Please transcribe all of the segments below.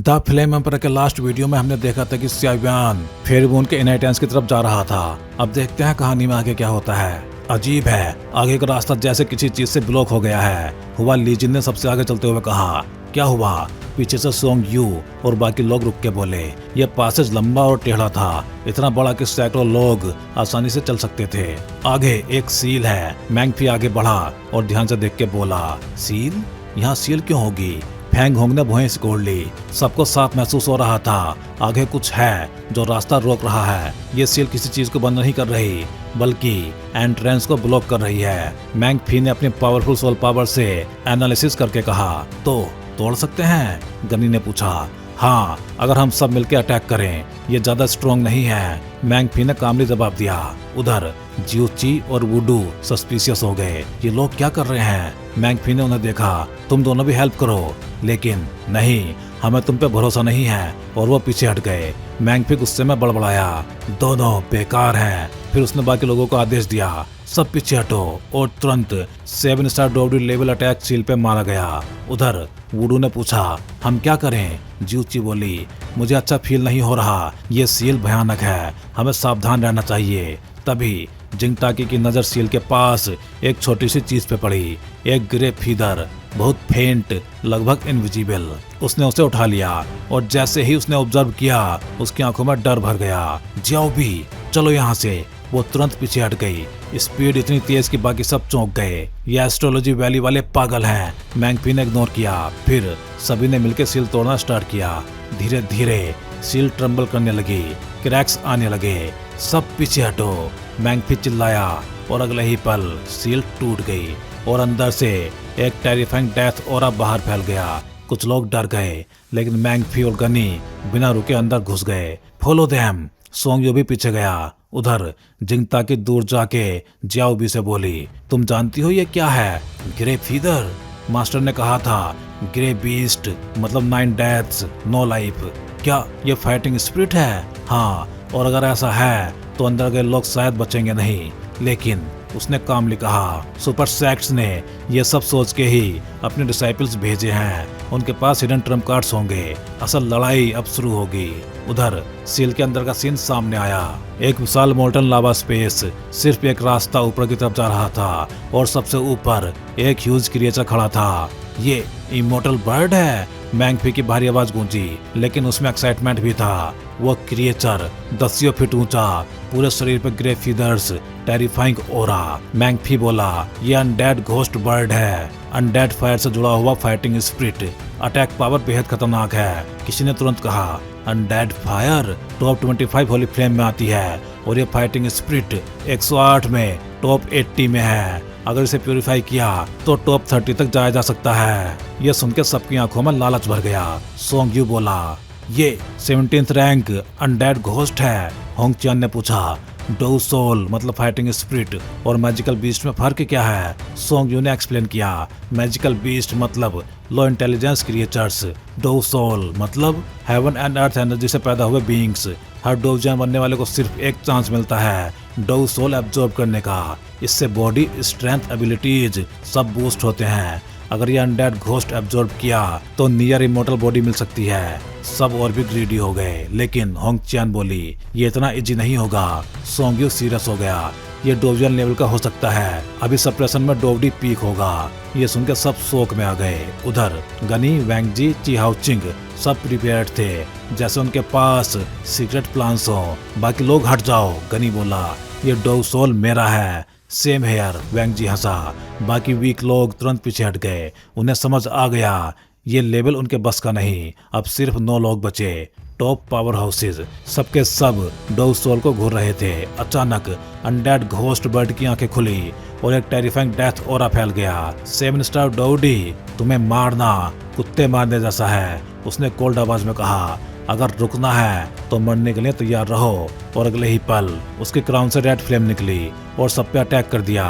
The flame emperor के last video में हमने देखा था कि सियावियान फिर वो उनके इनहेरिटेंस की तरफ जा रहा था। अब देखते हैं कहानी में आगे क्या होता है। अजीब है, आगे का रास्ता जैसे किसी चीज से ब्लॉक हो गया है। हुआ लीजिन ने सबसे आगे चलते हुए कहा, क्या हुआ? पीछे से सोंग यू और बाकी लोग रुक के बोले। यह पासेज लंबा और टेढ़ा था, इतना बड़ा कि सैकड़ों लोग आसानी से चल सकते थे। आगे एक सील है। मैंगफी आगे बढ़ा और ध्यान से देख के बोला, सील? यहाँ सील क्यों होगी? फैंग होंग ने भुएं सिकोड़ ली। सबको साफ महसूस हो रहा था आगे कुछ है जो रास्ता रोक रहा है। ये सील किसी चीज को बंद नहीं कर रही बल्कि एंट्रेंस को ब्लॉक कर रही है। मैंगफी ने अपनी पावरफुल सोल पावर से एनालिसिस करके कहा, तो तोड़ सकते हैं? गनी ने पूछा। हाँ, अगर हम सब मिलकर अटैक करें। ये ज्यादा स्ट्रॉन्ग नहीं है, मैंगफी ने कामली जवाब दिया। उधर जियोची और वुडू सस्पिशियस हो गए। ये लोग क्या कर रहे हैं? मैंगफी ने उन्हें देखा। तुम दोनों भी हेल्प करो। लेकिन नहीं, हमें तुम पे भरोसा नहीं है। और वो पीछे हट गए। मैंगफी गुस्से में बड़बड़ाया, दोनों बेकार हैं। फिर उसने बाकी लोगों को आदेश दिया, सब पीछे हटो। और तुरंत 7 स्टार डोवडी लेवल अटैक सील पे मारा गया। उधर वुडू ने पूछा, हम क्या करें? जियोची बोली, मुझे अच्छा फील नहीं हो रहा। ये सील भयानक है, हमें सावधान रहना चाहिए। तभी जिंगटाकी की नजर सील के पास एक छोटी सी चीज पे पड़ी। एक ग्रे फीदर, बहुत फेंट, लगभग इनविजिबल। उसने उसे उठा लिया और जैसे ही उसने ऑब्जर्व किया उसकी आंखों में डर भर गया। जाओ भी, चलो यहाँ से। वो तुरंत पीछे हट गई। स्पीड इतनी तेज कि बाकी सब चौंक गए। ये एस्ट्रोलॉजी वैली वाले पागल हैं। मैंगफी ने इग्नोर किया। फिर सभी ने मिलकर सील तोड़ना स्टार्ट किया। धीरे धीरे सील ट्रम्बल करने लगी, क्रैक्स आने लगे। सब पीछे हटो, मैंगफी चिल्लाया। और अगले ही पल सील टूट गई और अंदर से एक टेरिफाइंग डेथ ऑरा बाहर फैल गया। कुछ लोग डर गए लेकिन मैंगफी और गनी बिना रुके अंदर घुस गए। Follow them. सोंग यू भी पीछे गया। उधर जिंगटाकी दूर जाके जियाओ बी से बोली, तुम जानती हो ये क्या है? Grey feather. मास्टर ने कहा था ग्रे बीस्ट मतलब 9 डेथ्स, नो लाइफ। क्या ये फाइटिंग स्पिरिट है? हाँ, और अगर ऐसा है तो अंदर गए लोग शायद बचेंगे नहीं। लेकिन उसने कामली कहा, सुपर सेक्ट्स ने ये सब सोच के ही अपने डिसाइपल्स भेजे हैं। उनके पास हिडन ट्रम्प कार्ड्स होंगे। असल लड़ाई अब शुरू होगी। उधर सील के अंदर का सीन सामने आया। एक विशाल मोल्टन लावा स्पेस, सिर्फ एक रास्ता ऊपर की तरफ जा रहा था और सबसे ऊपर एक ह्यूज क्रिएचर खड़ा था। ये इमोर्टल बर्ड है। मैंगफी की भारी आवाज गूंजी, लेकिन उसमें एक्साइटमेंट भी था। वो क्रिएचर 10 फीट ऊंचा, पूरे शरीर पे ग्रे फीदर्स, टेरिफाइंग ओरा। मैंगफी बोला, ये अनडेड घोस्ट बर्ड है, अनडेड फायर से जुड़ा हुआ फाइटिंग स्पिरिट। अटैक पावर बेहद खतरनाक है। किसी ने तुरंत कहा, undead fire top 25 Holi flame में आती है और ये फाइटिंग स्पिरिट 108 में टॉप 80 में है। अगर इसे प्यूरिफाई किया तो टॉप 30 तक जाया जा सकता है। यह सुनकर सबकी आंखों में लालच भर गया। सोंग यू बोला, ये 17th रैंक अनडेड घोस्ट है। होंग चियान ने पूछा, डो सोल मतलब फाइटिंग स्पिरिट और मैजिकल बीस्ट में फर्क क्या है? सोंग यू ने एक्सप्लेन किया, मैजिकल बीस्ट मतलब लो इंटेलिजेंस क्रिएचर्स, डो सोल मतलब हेवन एंड अर्थ एनर्जी से पैदा हुए बीइंग्स। हर डोविजन बनने वाले को सिर्फ एक चांस मिलता है डो सोल एब्जॉर्ब करने का। इससे बॉडी स्ट्रेंथ, एबिलिटीज सब बूस्ट होते हैं। अगर ये अनडेड घोस्ट एब्जॉर्ब किया तो नियर इमोर्टल बॉडी मिल सकती है। सब और भी ग्रीडी हो गए, लेकिन होंग चियान बोली, ये इतना इजी नहीं होगा। सोंग यू सीरियस हो गया, ये डोविजन लेवल का हो सकता है। अभी सप्रेशन में डोवडी पीक होगा। ये सुनकर सब शोक में आ गए। उधर गनी, वैंगजी, चिहाओचिंग सब प्रिपेयर्ड थे, जैसे उनके पास सीक्रेट प्लान्स हो। बाकी लोग हट जाओ, गनी बोला, ये डो सोल मेरा है। सेम हेयर, वैंगजी हंसा। बाकी वीक लोग तुरंत पीछे हट गए। उन्हें समझ आ गया ये लेवल उनके बस का नहीं। अब सिर्फ 9 लोग बचे, टॉप पावर हाउसेज। सबके सब डो सोल को घूर रहे थे। अचानक अनडेड घोस्ट बर्ड की आंखें खुली और एक टेरिफाइंग डेथ ऑरा फैल गया। 7 स्टार डोवडी, तुम्हें मारना कुत्ते मारने जैसा है, उसने कोल्ड आवाज में कहा। अगर रुकना है तो मरने के लिए तैयार रहो। और अगले ही पल उसके क्राउन से रेड फ्लेम निकली और सब पे अटैक कर दिया।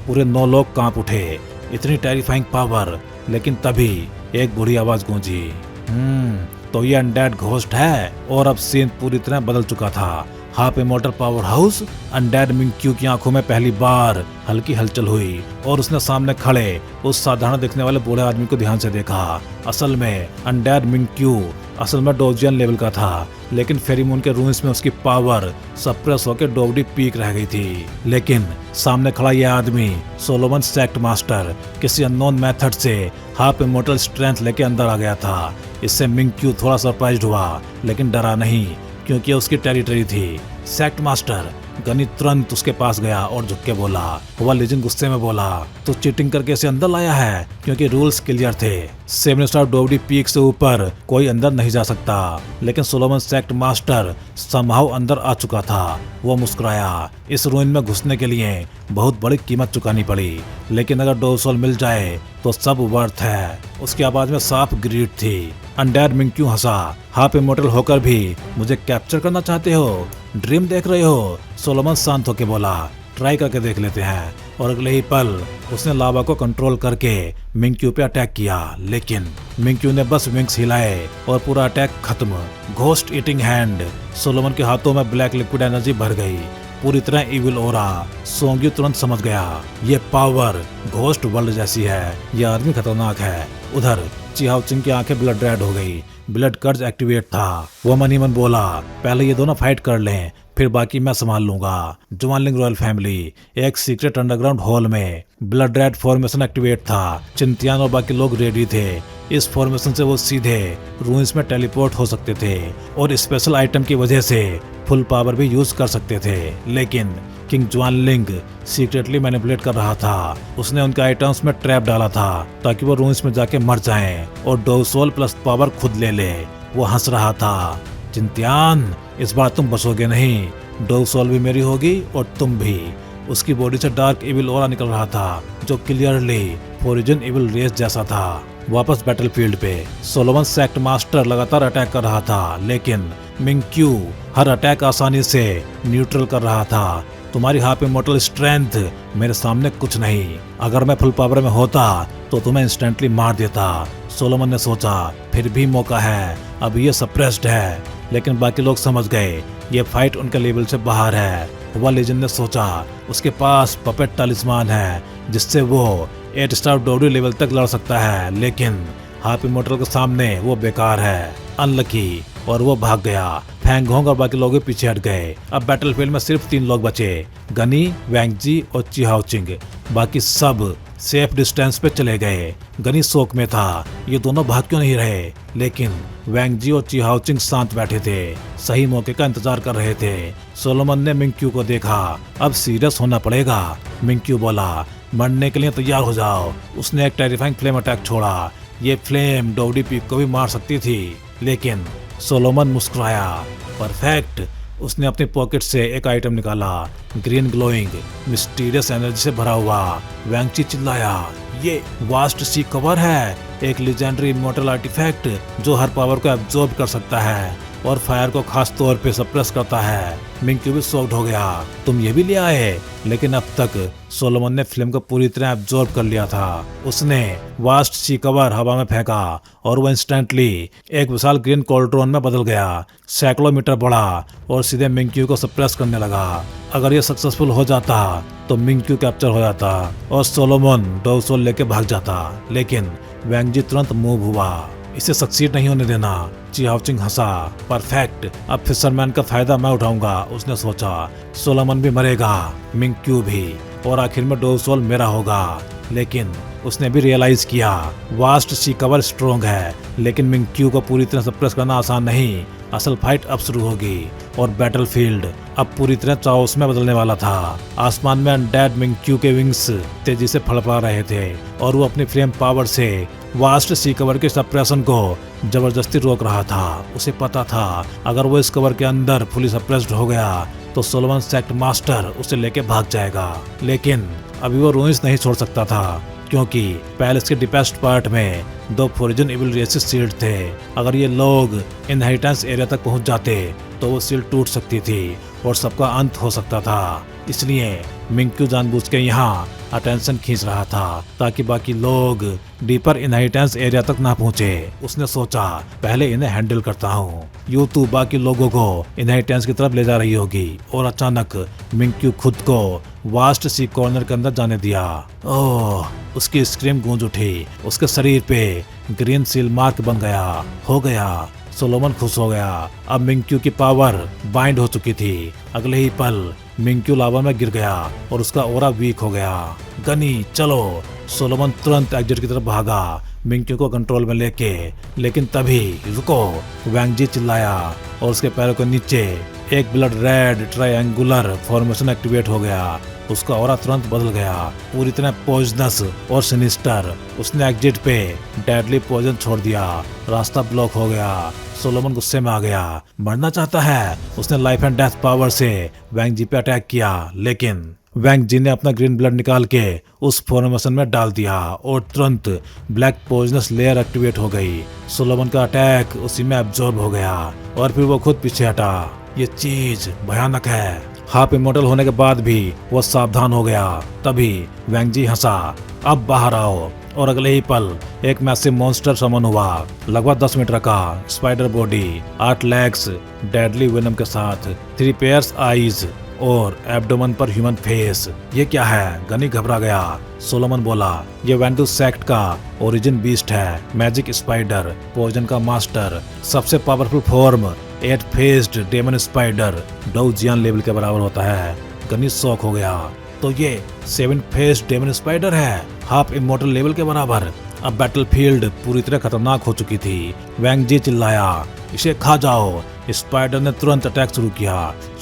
पूरे 9 लोग कांप उठे। इतनी टेरिफाइंग पावर। लेकिन तभी एक बुरी आवाज गूंजी, तो ये अनडेड घोस्ट है। और अब सीन पूरी तरह बदल चुका था। Half immortal power house. Undead Minkyu की आंखों में पहली बार हल्की हलचल हुई और उसने सामने खड़े उस साधारण दिखने वाले बूढ़े आदमी को ध्यान से देखा। असल में अनडेड मिंक्यू असल में डोजियन लेवल का था, लेकिन फेरीमून के रूइंस में उसकी पावर सप्रेस होकर डोवडी पीक रह गई थी। लेकिन सामने खड़ा यह आदमी सोलोमन सेक्ट मास्टर किसी अननोन मेथड से हाफ इमोर्टल स्ट्रेंथ लेके अंदर आ गया था। इससे मिंग-क्यू थोड़ा सरप्राइज्ड हुआ, लेकिन डरा नहीं, क्योंकि उसकी टेरिटरी थी। सेक्ट मास्टर गनी तुरंत उसके पास गया और झुक के बोला। वह लीजन गुस्से में बोला, तो चीटिंग करके इसे अंदर लाया है, क्योंकि रूल्स क्लियर थे। 7 स्टार डोवडी पीक से ऊपर कोई अंदर नहीं जा सकता। लेकिन सोलोमन सेक्ट मास्टर समहाउ अंदर आ चुका था। वो मुस्कुराया। इस रूइन में घुसने के लिए बहुत बड़ी कीमत चुकानी पड़ी, लेकिन अगर डोरसोल मिल जाए तो सब वर्थ है। उसकी आवाज में साफ ग्रीड थी। अनडेड मिंग-क्यू हंसा। हाफ इमोर्टल होकर भी मुझे कैप्चर करना चाहते हो? ड्रीम देख रहे हो? सोलोमन शांत होकर बोला, ट्राई करके देख लेते हैं। और अगले ही पल उसने लावा को कंट्रोल करके मिंग-क्यू पे अटैक किया। लेकिन मिंग-क्यू ने बस विंग्स हिलाए और पूरा अटैक खत्म। Ghost eating hand. सोलोमन के हाथों में ब्लैक लिक्विड एनर्जी भर गई, पूरी तरह इविल ओरा। सोंग्यू तुरंत समझ गया, ये पावर घोस्ट वर्ल्ड जैसी है। यह आदमी खतरनाक है। उधर चिहाओचिंग की आंखें ब्लड रेड हो गई। ब्लड कर्ज एक्टिवेट था। वो मन ही मन बोला, पहले ये दोनों फाइट कर लें, फिर बाकी मैं संभाल लूंगा। जुआनलिंग रॉयल फैमिली एक सीक्रेट अंडरग्राउंड हॉल में ब्लड रेड फॉर्मेशन एक्टिवेट था। चिंतियान और बाकी लोग रेडी थे। इस फॉर्मेशन से वो सीधे रूइंस में टेलीपोर्ट हो सकते थे और स्पेशल आइटम की वजह से फुल पावर भी यूज कर सकते थे। लेकिन किंग जुआनलिंग सीक्रेटली मैनिपुलेट कर रहा था। उसने उनके आइटम्स में ट्रैप डाला था ताकि वो रूइंस में जाके मर जाएं और डोरसोल प्लस पावर खुद ले ले। वो हंस रहा था, चिंतियान इस बार तुम बचोगे नहीं, डोरसोल भी मेरी होगी और तुम भी। उसकी बॉडी से डार्क इविल ऑरा निकल रहा था, जो क्लियरली फोरिजन इविल रेस जैसा था। वापस बैटलफील्ड पे सोलोमन सेक्ट मास्टर लगातार अटैक कर रहा था, लेकिन मिंग-क्यू हर अटैक आसानी से न्यूट्रल कर रहा था। तुम्हारी हाफ इमोर्टल स्ट्रेंथ मेरे सामने कुछ नहीं। अगर मैं फुल पावर में होता तो तुम्हें इंस्टेंटली मार देता। सोलोमन ने सोचा, फिर भी मौका है, अब ये सप्रेस्ड है। लेकिन बाकी लोग समझ गए ये फाइट उनके लेवल से बाहर है। वह लेजेंड ने सोचा, उसके पास पपेट टालिस्मान है जिससे वो 8 स्टार डोवडी लेवल तक लड़ सकता है, लेकिन हाफ इमोर्टल के सामने वो बेकार है। अनलकी। और वो भाग गया। फैंग होंग और बाकी लोग भी पीछे हट गए। अब बैटलफील्ड में सिर्फ 3 लोग बचे, गनी, वैंगजी और चिहाओचिंग। बाकी सब सेफ डिस्टेंस पे चले गए। गनी शोक में था, ये दोनों भाग क्यों नहीं रहे? लेकिन वैंगजी और चिहाओचिंग शांत बैठे थे, सही मौके का इंतजार कर रहे थे। सोलोमन ने मिंग-क्यू को देखा, अब सीरियस होना पड़ेगा। मिंग-क्यू बोला, मरने के लिए तैयार हो जाओ। उसने एक टेरिफाइंग फ्लेम अटैक छोड़ा। ये फ्लेम डोवडी पीक को भी मार सकती थी, लेकिन सोलोमन मुस्कुराया। परफेक्ट। उसने अपनी पॉकेट से एक आइटम निकाला, ग्रीन ग्लोइंग मिस्टीरियस एनर्जी से भरा हुआ। वैंगची चिल्लाया, ये वास्ट सी कवर है, एक लेजेंडरी इमॉर्टल आर्टिफैक्ट जो हर पावर को एब्जॉर्ब कर सकता है और फायर को खास तौर पे सप्रेस करता है। मिंग-क्यू भी शॉक्ड हो गया, तुम ये भी ले आए? लेकिन अब तक सोलोमन ने फ्लेम को पूरी तरह एब्जॉर्ब कर लिया था। उसने वास्ट सी कवर हवा में फेंका और वो इंस्टेंटली एक विशाल ग्रीन कोल्ड्रोन में बदल गया। सैकड़ों मीटर बड़ा और सीधे मिंग-क्यू को सप्रेस करने लगा। अगर ये सक्सेसफुल हो जाता तो मिंग-क्यू कैप्चर हो जाता और सोलोमन डोरसोल लेके भाग जाता। लेकिन वैंगजी तुरंत मूव हुआ। इसे सक्सीड नहीं होने देना। चिहाओचिंग हंसा, परफेक्ट, अब फिशरमैन का फायदा मैं उठाऊंगा। उसने सोचा, सोलोमन भी मरेगा, मिंग-क्यू भी, और आखिर में डोरसोल मेरा होगा। लेकिन उसने भी रियलाइज किया, वास्ट सी कवर स्ट्रॉन्ग है, लेकिन मिंग-क्यू को पूरी तरह सप्रेस करना आसान नहीं। असल फाइट अब शुरू होगी और बैटलफील्ड अब पूरी तरह चाओस में बदलने वाला था। आसमान में अनडेड मिंग-क्यू के विंग्स तेजी से फड़फड़ा रहे थे और वो अपनी फ्लेम पावर से वास्ट सी कवर के सप्रेशन को जबरदस्ती रोक रहा था। उसे पता था अगर वो इस कवर के अंदर फुली सप्रेस्ड हो गया तो सोलोमन सेक्ट मास्टर उसे लेके भाग जाएगा। लेकिन अभी वो रूइंस नहीं छोड़ सकता था, क्योंकि पैलेस के डीपेस्ट पार्ट में 2 फोरिजन इविल रेसेस सील्ड थे। अगर ये लोग इनहेरिटेंस एरिया तक पहुंच जाते तो वो सील टूट सकती थी और सबका अंत हो सकता था। इसलिए मिंग-क्यू जानबूझ के यहाँ अटेंशन खींच रहा था ताकि बाकी लोग डीपर इनहेरिटेंस एरिया तक ना पहुंचे। उसने सोचा, पहले इन्हें हैंडल करता हूँ। यूतू बाकी लोगों को इनहेरिटेंस की तरफ ले जा रही होगी और अचानक मिंग-क्यू खुद को वास्ट सी कॉर्नर के अंदर जाने दिया। ओह, उसकी स्क्रीम गूंज उठी। उसके शरीर पे ग्रीन सील मार्क बन गया। हो गया। सोलोमन खुश हो गया। अब मिंक्यू की पावर बाइंड हो चुकी थी। अगले ही पल मिंक्यू लावा में गिर गया और उसका ओरा वीक हो गया। गनी चलो। सोलोमन तुरंत एग्जिट की तरफ भागा मिंक्यू को कंट्रोल में लेके, लेकिन तभी रुको, वैंग जी चिल्लाया और उसके पैरों के नीचे एक blood red triangular formation activate हो गया। उसका ऑरा तुरंत बदल गया, पूरी तरह पॉइजनस और सिनिस्टर। उसने एग्जिट पे डेडली पॉइजन छोड़ दिया। रास्ता ब्लॉक हो गया। सोलोमन गुस्से में आ गया, मरना चाहता है। उसने लाइफ एंड डेथ पावर से वैंग जी पे अटैक किया, लेकिन वैंग जी ने अपना ग्रीन ब्लड निकाल के उस फॉर्मेशन में डाल दिया और तुरंत ब्लैक पॉइजनस लेयर एक्टिवेट हो गई। सोलोमन का अटैक उसी में एब्जॉर्ब हो गया और फिर वो खुद पीछे हटा। ये चीज भयानक है। हाफ इमोर्टल होने के बाद भी वो सावधान हो गया। तभी वैंग जी हंसा, अब बाहर आओ। और अगले ही पल एक मैसिव मॉन्स्टर समन हुआ, लगभग 10 मीटर का, spider body, 8 legs, deadly venom के साथ, 3 पेयर्स आईज और एब्डोमन पर ह्यूमन फेस। ये क्या है? गनी घबरा गया। सोलोमन बोला, ये वेंडू सेक्ट का ओरिजिन बीस्ट है, मैजिक स्पाइडर, पॉइजन का मास्टर, सबसे powerful form 8 faced demon spider, डोजियन लेवल के बराबर होता है। गनी शॉक हो गया। तो ये 7 फेस्ड डेमन स्पाइडर है, हाफ इमोर्टल लेवल के बराबर। अब बैटलफील्ड पूरी तरह खतरनाक हो चुकी थी। वैंग जी चिल्लाया, इसे खा जाओ। स्पाइडर ने तुरंत अटैक शुरू किया।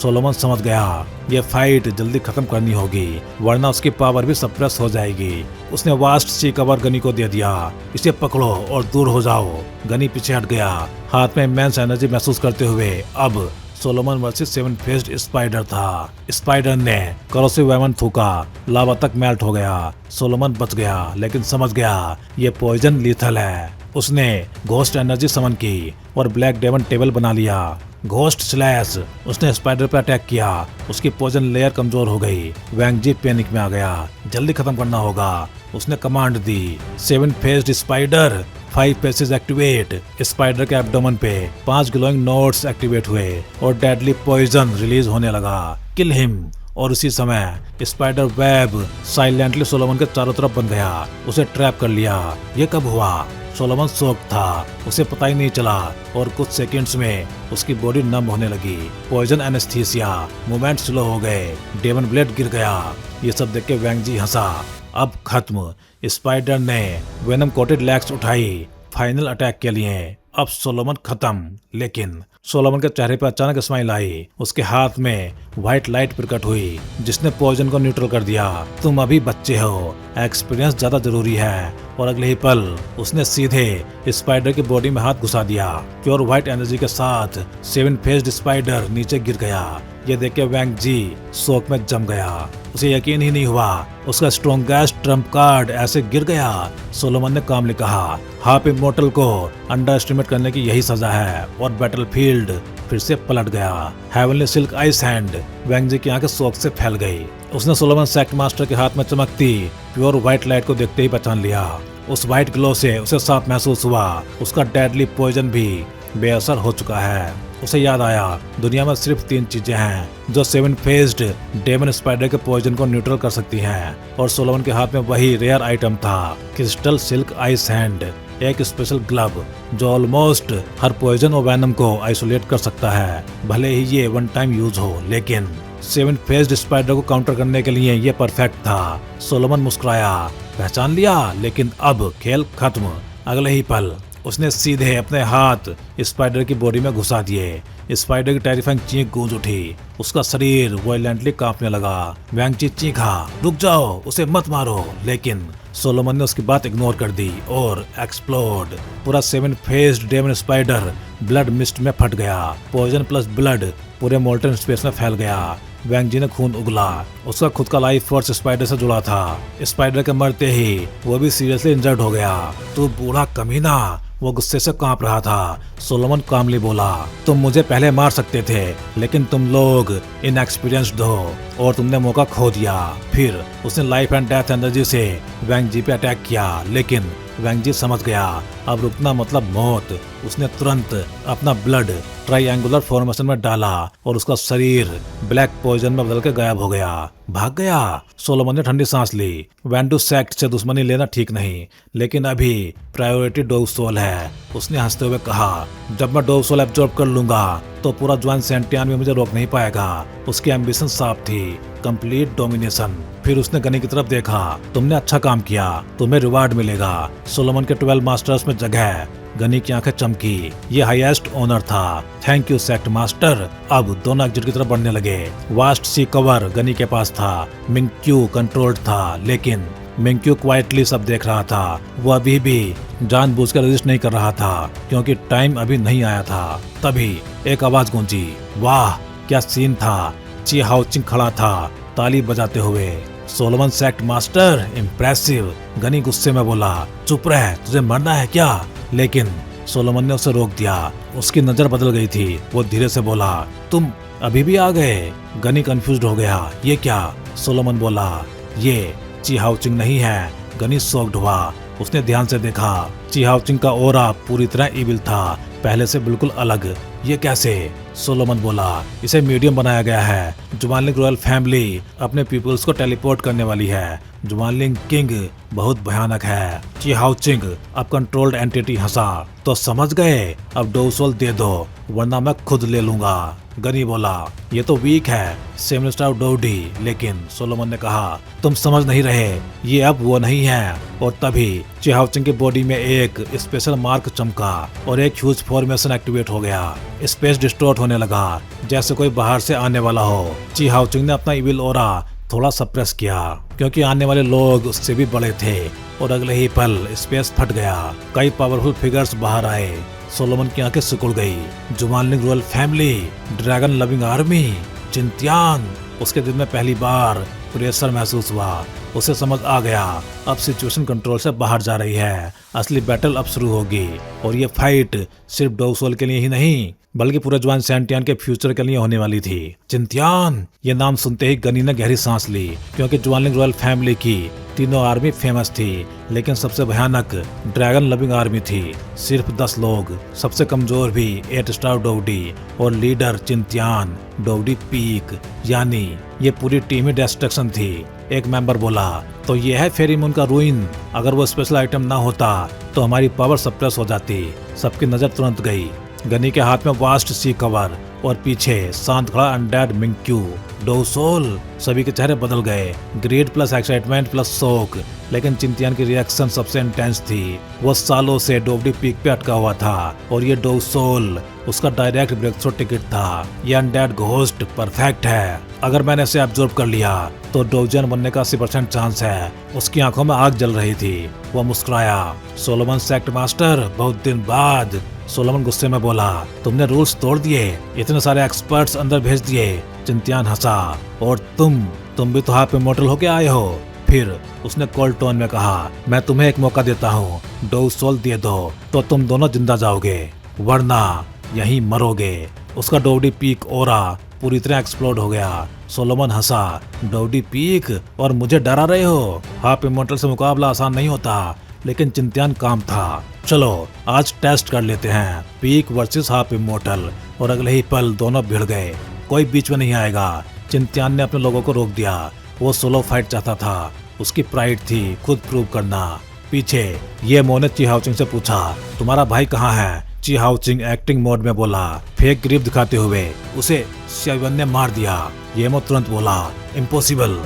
सोलोमन समझ गया, ये फाइट जल्दी खत्म करनी होगी, वरना उसकी पावर भी सप्रेस हो जाएगी। उसने वास्ट सी कवर गनी को दे दिया, इसे पकड़ो और दूर हो जाओ। गनी पीछे हट गया, हाथ में इमेंस एनर्जी महसूस करते हुए। अब सोलोमन वर्सेस 7 फेस्ड स्पाइडर था। स्पाइडर ने करोसिव वेमन थूका, लावा तक मेल्ट हो गया। सोलोमन बच गया, लेकिन समझ गया ये पॉइजन लीथल है। उसने घोस्ट एनर्जी समन की और ब्लैक डेमन टेबल बना लिया। Ghost slash. उसने स्पाइडर पर अटैक किया, उसकी पॉइजन लेयर कमजोर हो गई। वैंग जी पैनिक में आ गया, जल्दी खत्म करना होगा। उसने कमांड दी, 7 faced spider, 5 passage activate. Spider के एब्डोमन पे 5 ग्लोइंग नोड्स एक्टिवेट हुए और डेडली पॉइजन रिलीज होने लगा। Kill him. और उसी समय स्पाइडर वेब साइलेंटली सोलोमन के चारों तरफ बन गया। उसे ट्रैप कर लिया। ये कब हुआ? सोलोमन शॉक था, उसे पता ही नहीं चला और कुछ सेकंड्स में उसकी बॉडी नम होने लगी। पॉइजन एनेस्थीसिया, मूवमेंट स्लो हो गए, डेमन ब्लेड गिर गया। ये सब देख के वैंग जी हंसा, अब खत्म। स्पाइडर ने वेनम कोटेड लेग्स उठाई फाइनल अटैक के लिए। अब सोलोमन खत्म। लेकिन सोलोमन के चेहरे पर अचानक स्माइल आई। उसके हाथ में व्हाइट लाइट प्रकट हुई जिसने पॉइजन को न्यूट्रल कर दिया। तुम अभी बच्चे हो, एक्सपीरियंस ज्यादा जरूरी है। और अगले ही पल उसने सीधे स्पाइडर की बॉडी में हाथ घुसा दिया। प्योर व्हाइट एनर्जी के साथ 7 फेस्ड स्पाइडर नीचे गिर गया। ये देख के वैंग जी शोक में जम गया। उसे यकीन ही नहीं हुआ, उसका स्ट्रॉन्गेस्ट ट्रम्प कार्ड ऐसे गिर गया। सोलोमन ने कामली कहा, हाफ इमोर्टल को अंडर एस्टिमेट करने की यही सजा है। और बैटलफील्ड फिर से पलट गया। Heavenly silk ice hand. Wang Ji की आंखें शौक से फैल गई। उसने सोलोमन सेक्ट मास्टर के हाथ में चमकती प्योर व्हाइट लाइट को देखते ही पहचान लिया। उस व्हाइट ग्लो से उसे साफ महसूस हुआ, उसका डेडली पॉइजन भी बेअसर हो चुका है। उसे याद आया, दुनिया में सिर्फ 3 चीजें हैं जो 7 फेस्ड डेमन स्पाइडर के पॉइजन को न्यूट्रल कर सकती हैं, और सोलोमन के हाथ में वही रेयर आइटम था, क्रिस्टल सिल्क आइस हैंड, एक स्पेशल ग्लव जो ऑलमोस्ट हर पॉइजन और वैनम को आइसोलेट कर सकता है। भले ही ये 1 टाइम यूज हो, लेकिन 7 फेस्ड स्पाइडर को काउंटर करने के लिए ये परफेक्ट था। सोलोमन मुस्कुराया, पहचान लिया, लेकिन अब खेल खत्म। अगले ही पल उसने सीधे अपने हाथ स्पाइडर की बॉडी में घुसा दिए। स्पाइडर की टेरिफाइंग चीख गूंज उठी, उसका शरीर वायलेंटली कांपने लगा। वैंग जी चीखा, रुक जाओ, उसे मत मारो। लेकिन सोलोमन ने उसकी बात इग्नोर कर दी और एक्सप्लोड। पूरा 7 faced demon spider blood mist में फट गया। पॉइजन प्लस ब्लड पूरे मोल्टन स्पेस में फैल गया। वैंग जी ने खून उगला। उसका खुद का लाइफ फोर्स स्पाइडर से जुड़ा था। स्पाइडर के मरते ही वो भी सीरियसली इंजर्ड हो गया। तू बूढ़ा कमीना, वो गुस्से से कांप रहा था। सोलोमन कामली बोला, तुम मुझे पहले मार सकते थे, लेकिन तुम लोग इनएक्सपीरियंस्ड हो और तुमने मौका खो दिया। फिर उसने लाइफ एंड डेथ एनर्जी से वैंग जी पे अटैक किया, लेकिन वैंग जी समझ गया अब रुकना मतलब मौत। उसने तुरंत अपना ब्लड ट्रायंगुलर फॉर्मेशन में डाला और उसका शरीर ब्लैक पॉइजन में बदल के गायब हो गया। भाग गया। सोलोमन ने ठंडी सांस ली। वेंडू सेक्ट से दुश्मनी लेना ठीक नहीं, लेकिन अभी प्रायोरिटी डोव सोल है। उसने हंसते हुए कहा, जब मैं डोव सोल एब्जॉर्ब कर लूंगा तो पूरा ज्वाइन सेंटियान में मुझे रोक नहीं पाएगा। उसकी एम्बिशन साफ थी, कंप्लीट डोमिनेशन। फिर उसने गनी की तरफ देखा। तुमने अच्छा काम किया, तुम्हें रिवार्ड मिलेगा। सोलोमन के 12 मास्टर्स में जगह। गनी की आंखें चमकी। ये हाईएस्ट ऑनर था। Thank you sect master. अब दोनों एग्जिट की तरफ बढ़ने लगे। वास्ट सी कवर गनी के पास था। मिंक्यू कंट्रोल्ड था, लेकिन मिंक्यू क्वाइटली सब देख रहा था। वो अभी भी जानबूझकर रजिस्ट नहीं कर रहा था, क्योंकि टाइम अभी नहीं आया था। तभी एक आवाज गूंजी। वाह क्या सीन था। ची हाउचिंग खड़ा था, ताली बजाते हुए। Solomon sect master, impressive. गनी गुस्से में बोला, चुप रह, तुझे मरना है क्या? लेकिन सोलोमन ने उसे रोक दिया। उसकी नजर बदल गई थी। वो धीरे से बोला, तुम अभी भी आ गए? गनी कंफ्यूज्ड हो गया। ये क्या? सोलोमन बोला, ये ची हाउचिंग नहीं है। गनी शॉक्ड हुआ। उसने ध्यान से देखा। ची हाउचिंग का ऑरा पूरी तरह इविल था, पहले से बिल्कुल अलग। ये कैसे? सोलोमन बोला, इसे मीडियम बनाया गया है। जुमानलिंग रॉयल फैमिली अपने पीपल्स को टेलीपोर्ट करने वाली है। जुमानलिंग किंग बहुत भयानक है। ची हाउचिंग अब कंट्रोल्ड एंटिटी हंसा। तो समझ गए, अब डोव सोल दे दो, वरना मैं खुद ले लूंगा। गनी बोला, ये तो वीक है, सेमिनिस्ट ऑफ डोडी। लेकिन सोलोमन ने कहा, तुम समझ नहीं रहे, ये अब वो नहीं है। और तभी ची हाउचिंग की बॉडी में एक स्पेशल मार्क चमका और एक ह्यूज फॉर्मेशन एक्टिवेट हो गया। स्पेस डिस्टॉर्ट होने लगा, जैसे कोई बाहर से आने वाला हो। ची हाउचिंग ने अपना इविल ऑरा थोड़ा सप्रेस किया, क्योंकि आने वाले लोग उससे भी बड़े थे। और अगले ही पल स्पेस फट गया। कई पावरफुल फिगर्स बाहर आए। सोलोमन की आंखें सिकुड़ गई। जुमानलिंग royal family, dragon loving army, चिंत्यान। उसके दिल में पहली बार प्रेशर महसूस हुआ। उसे समझ आ गया, अब सिचुएशन कंट्रोल से बाहर जा रही है। असली बैटल अब शुरू होगी। और ये फाइट सिर्फ डोव सोल के लिए ही नहीं, बल्कि पूरे ज्वाइन सेंटियान के फ्यूचर के लिए होने वाली थी। चिंत्यान, ये नाम सुनते ही गनी ने गहरी सांस ली, क्योंकि जुमानलिंग रॉयल फैमिली की तीनों आर्मी फेमस थी, लेकिन सबसे भयानक ड्रैगन लविंग आर्मी थी। सिर्फ 10 लोग, सबसे कमजोर भी 8 स्टार डोवडी और लीडर चिंत्यान डोवडी पीक। यानी ये पूरी टीम ही डिस्ट्रक्शन थी। एक मेंबर बोला, तो ये है फेरीमून का रूइन। अगर वो स्पेशल आइटम ना होता तो हमारी पावर सप्रेस हो जाती। सबकी नजर तुरंत गई। गनी के हाथ में वास्ट सी कवर और पीछे शांत खड़ा अनडेड मिंक्यू। Dove soul. सभी के चेहरे बदल गए। ग्रेड प्लस एक्साइटमेंट प्लस शोक। लेकिन चिंतियान की रिएक्शन सबसे इंटेंस थी। वो सालों से डोवडी पीक पे अटका हुआ था, और ये डोव सोल उसका डायरेक्ट ब्रेक थ्रू टिकट था। ये अनडेड घोस्ट परफेक्ट है। अगर मैंने इसे एब्जॉर्ब कर लिया तो डोवजन बनने का 80% चांस है। उसकी आंखों में आग जल रही थी। वो मुस्कुराया। सोलोमन सेक्ट मास्टर, बहुत दिन बाद। सोलोमन गुस्से में बोला, तुमने रूल्स तोड़ दिए, इतने सारे एक्सपर्ट्स अंदर भेज दिए। चिंत्यान हंसा, और तुम भी तो हाफ इमॉर्टल होके आए हो। फिर उसने कोल्ड टोन में कहा, मैं तुम्हें एक मौका देता हूँ, डोव सोल दे दो तो तुम दोनों जिंदा जाओगे, वरना यहीं मरोगे। उसका डोवडी पीक ओरा पूरी तरह एक्सप्लोड हो गया। सोलोमन हंसा, डोवडी पीक, और मुझे डरा रहे हो? हाफ इमॉर्टल से मुकाबला आसान नहीं होता। लेकिन चिंत्यान काम था। चलो आज टेस्ट कर लेते हैं, पीक वर्सेस हाफ इमॉर्टल। और अगले ही पल दोनों भिड़ गए। कोई बीच में नहीं आएगा। चिंत्यान ने अपने लोगों को रोक दिया। वो सोलो फाइट चाहता था। उसकी प्राइड थी खुद प्रूव करना। पीछे ये मो ने ची हाउचिंग से पूछा, तुम्हारा भाई कहाँ है? ची हाउचिंग एक्टिंग मोड में बोला, फेक ग्रिप दिखाते हुए, उसे सियावन ने मार दिया। ये मो तुरंत बोला, इम्पॉसिबल,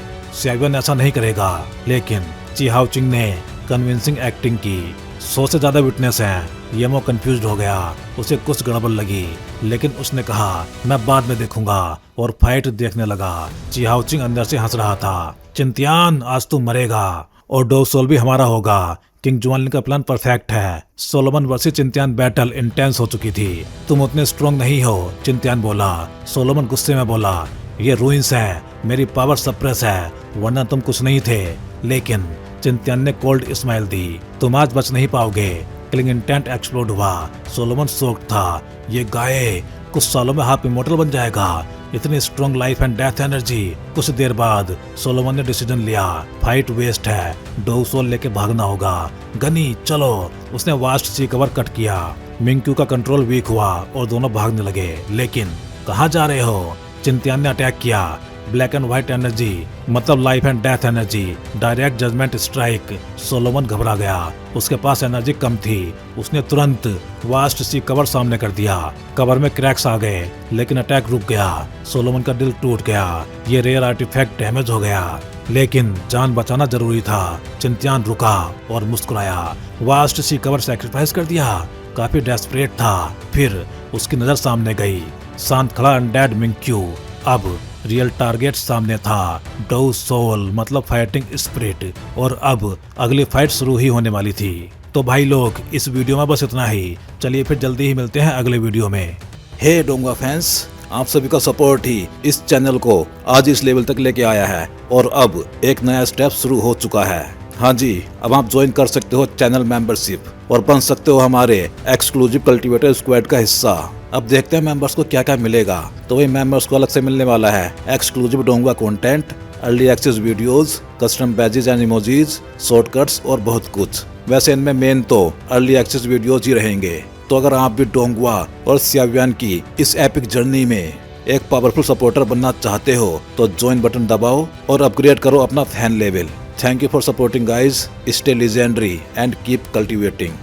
सियावन ऐसा नहीं करेगा। लेकिन ची हाउचिंग ने कन्विंसिंग एक्टिंग की। 100 से ज्यादा विटनेस हैं। येमो कंफ्यूज्ड हो गया। उसे कुछ गड़बड़ लगी, लेकिन उसने कहा, मैं बाद में देखूंगा, और फाइट देखने लगा। ची हाउचिंग अंदर से हंस रहा था। चिंत्यान, आज तू मरेगा, और डोव सोल भी हमारा होगा। किंग जुमानलिंग का प्लान परफेक्ट है। सोलोमन वर्सेस चिंत्यान बैटल इंटेंस हो चुकी थी। तुम उतने स्ट्रॉन्ग नहीं हो, चिंत्यान बोला। सोलोमन गुस्से में बोला, ये रूइंस है, मेरी पावर सप्रेस है, वरना तुम कुछ नहीं थे। लेकिन चिंत्यान ने कोल्ड स्माइल दी, तुम आज बच नहीं पाओगे। किलिंग इंटेंट एक्सप्लोड हुआ। सोलोमन शॉक्ड था। ये गाय कुछ सालों में हाफ इमॉर्टल बन जाएगा। इतनी strong life and death energy. कुछ देर बाद सोलोमन ने डिसीजन लिया, फाइट वेस्ट है, डोव सोल लेके भागना होगा। गनी चलो। उसने वास्ट सी कवर कट किया। मिंक्यू का कंट्रोल वीक हुआ और दोनों भागने लगे। लेकिन कहाँ जा रहे हो? चिंतियान ने अटैक किया। ब्लैक एंड व्हाइट एनर्जी मतलब life and death energy, direct judgment strike. Solomon घबरा गया, उसके पास एनर्जी कम थी। उसने तुरंत वास्ट सी कवर सामने कर दिया। कवर में क्रैक्स आ गए लेकिन अटैक रुक गया। सोलोमन का दिल टूट गया। ये रेयर आर्टिफैक्ट डैमेज हो गया लेकिन जान बचाना जरूरी था। चिंतियान रुका और मुस्कुराया। वास्ट सी कवर सैक्रिफाइस कर दिया। काफी डेस्परेट था। फिर उसकी नजर सामने गई। शांत खड़ा अनडेड मिंक्यू। अब रियल टारगेट सामने था, डो सोल मतलब फाइटिंग स्पिरिट। और अब अगली फाइट शुरू ही होने वाली थी। तो भाई लोग इस वीडियो में बस इतना ही। चलिए फिर जल्दी ही मिलते हैं अगले वीडियो में। हे डोंगा फैंस, आप सभी का सपोर्ट ही इस चैनल को आज इस लेवल तक लेके आया है और अब एक नया स्टेप शुरू हो चुका है। हाँ जी, अब आप ज्वाइन कर सकते हो चैनल मेंबरशिप और बन सकते हो हमारे एक्सक्लूसिव कल्टीवेटर स्क्वाड का हिस्सा। अब देखते हैं मेंबर्स को क्या क्या मिलेगा। तो वही मेंबर्स को अलग से मिलने वाला है एक्सक्लूसिव डोंगा content, early access videos, custom badges and emojis, shortcuts और बहुत कुछ। वैसे इनमें मेन तो अर्ली एक्सेस वीडियोज ही रहेंगे। तो अगर आप भी डोंगवा और सियावियान की इस एपिक जर्नी में एक पावरफुल सपोर्टर बनना चाहते हो तो ज्वाइन बटन दबाओ और अपग्रेड करो अपना fan level. Thank you for supporting guys. Stay legendary and keep cultivating.